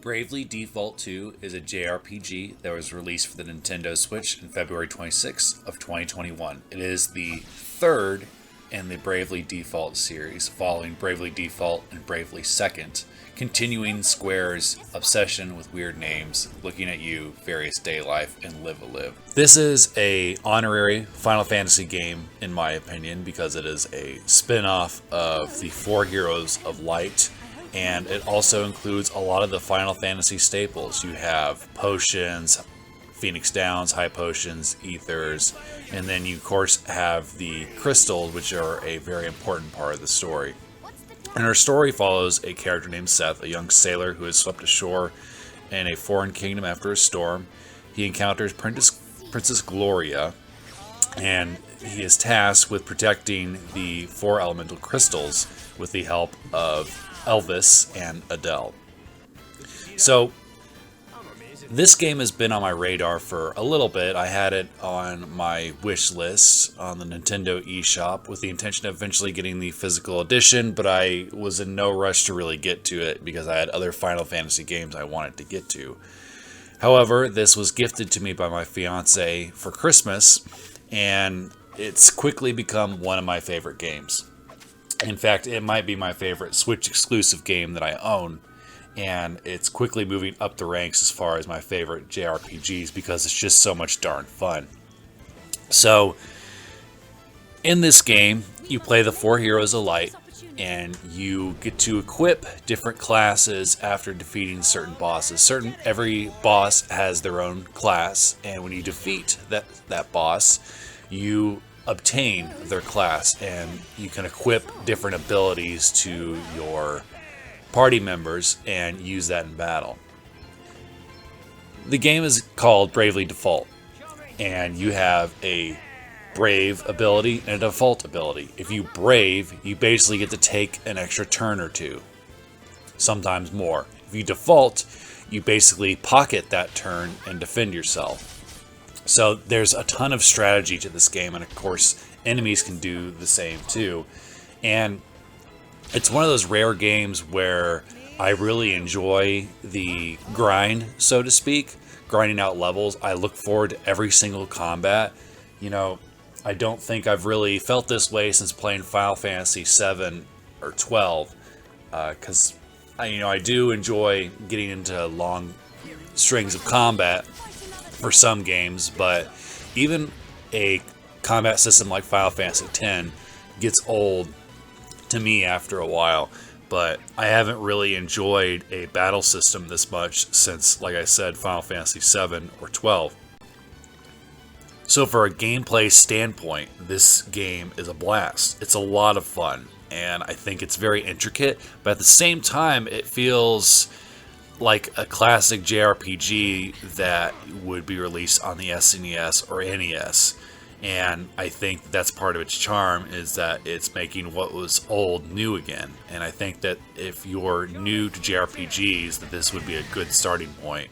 Bravely Default 2 is a JRPG that was released for the Nintendo Switch in February 26th of 2021. It is the third in the Bravely Default series, following Bravely Default and Bravely Second, continuing Square's obsession with weird names, Looking at You, Various Day Life, and Live a Live. This is a honorary Final Fantasy game, in my opinion, because it is a spin-off of the Four Heroes of Light, and it also includes a lot of the Final Fantasy staples. You have potions, Phoenix Downs, high potions, ethers, and then you of course have the crystals, which are a very important part of the story. And our story follows a character named Seth, a young sailor who is swept ashore in a foreign kingdom after a storm. He encounters Princess Gloria, and he is tasked with protecting the four elemental crystals with the help of Elvis and Adele. So this game has been on my radar for a little bit. I had it on my wish list on the Nintendo eShop with the intention of eventually getting the physical edition, but I was in no rush to really get to it because I had other Final Fantasy games I wanted to get to. However, this was gifted to me by my fiance for Christmas, and it's quickly become one of my favorite games. In fact, it might be my favorite Switch exclusive game that I own, and it's quickly moving up the ranks as far as my favorite JRPGs because it's just so much darn fun. So, in this game, you play the Four Heroes of Light, and you get to equip different classes after defeating certain bosses. Every boss has their own class, and when you defeat that boss, you obtain their class, and you can equip different abilities to your party members and use that in battle. The game is called Bravely Default, and you have a brave ability and a default ability. If you brave, you basically get to take an extra turn or two, sometimes more. If you default, you basically pocket that turn and defend yourself. So there's a ton of strategy to this game, and of course enemies can do the same too. And it's one of those rare games where I really enjoy the grind, so to speak, grinding out levels. I look forward to every single combat. You know, I don't think I've really felt this way since playing Final Fantasy 7 or 12, because I do enjoy getting into long strings of combat for some games, but even a combat system like Final Fantasy X gets old to me after a while. But I haven't really enjoyed a battle system this much since, like I said, Final Fantasy 7 or 12. So for a gameplay standpoint, this game is a blast. It's a lot of fun, and I think it's very intricate, but at the same time, it feels like a classic JRPG that would be released on the SNES or NES. And I think that's part of its charm, is that it's making what was old new again. And I think that if you're new to JRPGs, that this would be a good starting point.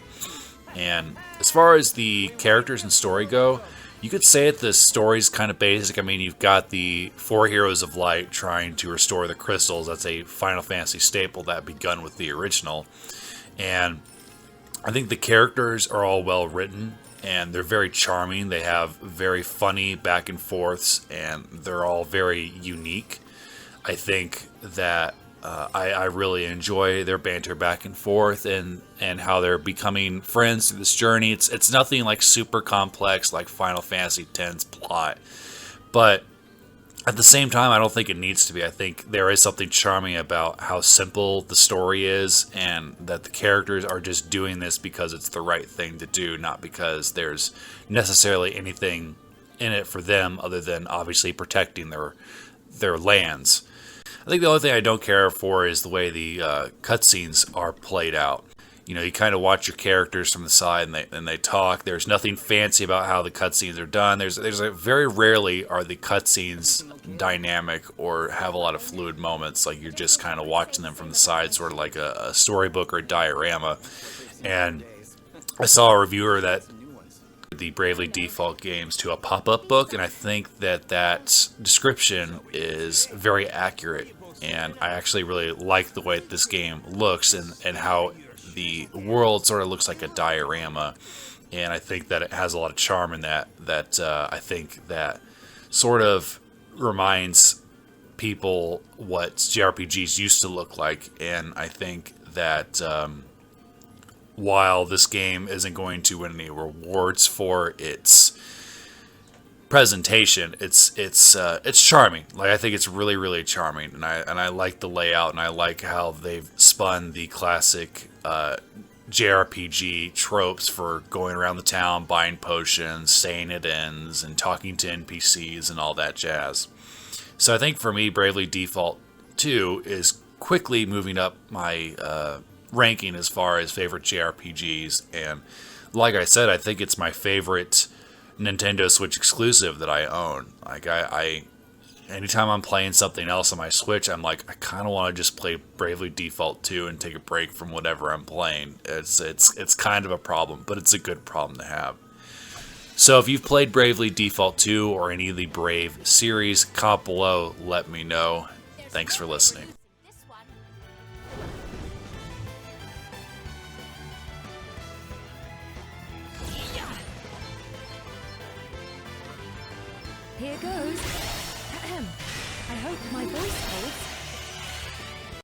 And as far as the characters and story go, you could say that the story's kind of basic. I mean, you've got the Four Heroes of Light trying to restore the crystals. That's a Final Fantasy staple that begun with the original. And I think the characters are all well written, and they're very charming. They have very funny back and forths, and they're all very unique. I think that I really enjoy their banter back and forth, and how they're becoming friends through this journey. It's nothing like super complex like Final Fantasy X's plot, but at the same time, I don't think it needs to be. I think there is something charming about how simple the story is, and that the characters are just doing this because it's the right thing to do, not because there's necessarily anything in it for them other than obviously protecting their lands. I think the only thing I don't care for is the way the cutscenes are played out. You know, you kind of watch your characters from the side, and they talk. There's nothing fancy about how the cutscenes are done. There's very rarely are the cutscenes dynamic or have a lot of fluid moments. Like, you're just kind of watching them from the side, sort of like a storybook or a diorama. And I saw a reviewer that the Bravely Default games to a pop-up book, and I think that description is very accurate. And I actually really like the way this game looks, and how the world sort of looks like a diorama, and I think that it has a lot of charm in that. I think that sort of reminds people what JRPGs used to look like, and I think that while this game isn't going to win any rewards for its presentation, it's charming. Like, I think it's really, really charming, and I like the layout, and I like how they've spun the classic JRPG tropes for going around the town, buying potions, staying at inns, and talking to NPCs and all that jazz. So I think for me, Bravely Default 2 is quickly moving up my ranking as far as favorite JRPGs, and like I said, I think it's my favorite Nintendo Switch exclusive that I own. Like, I anytime I'm playing something else on my Switch, I'm like, I kind of want to just play Bravely Default 2 and take a break from whatever I'm playing. It's kind of a problem, but it's a good problem to have. So if you've played Bravely Default 2 or any of the Brave series, comment below, let me know. Thanks for listening. Here goes. I hope my voice holds.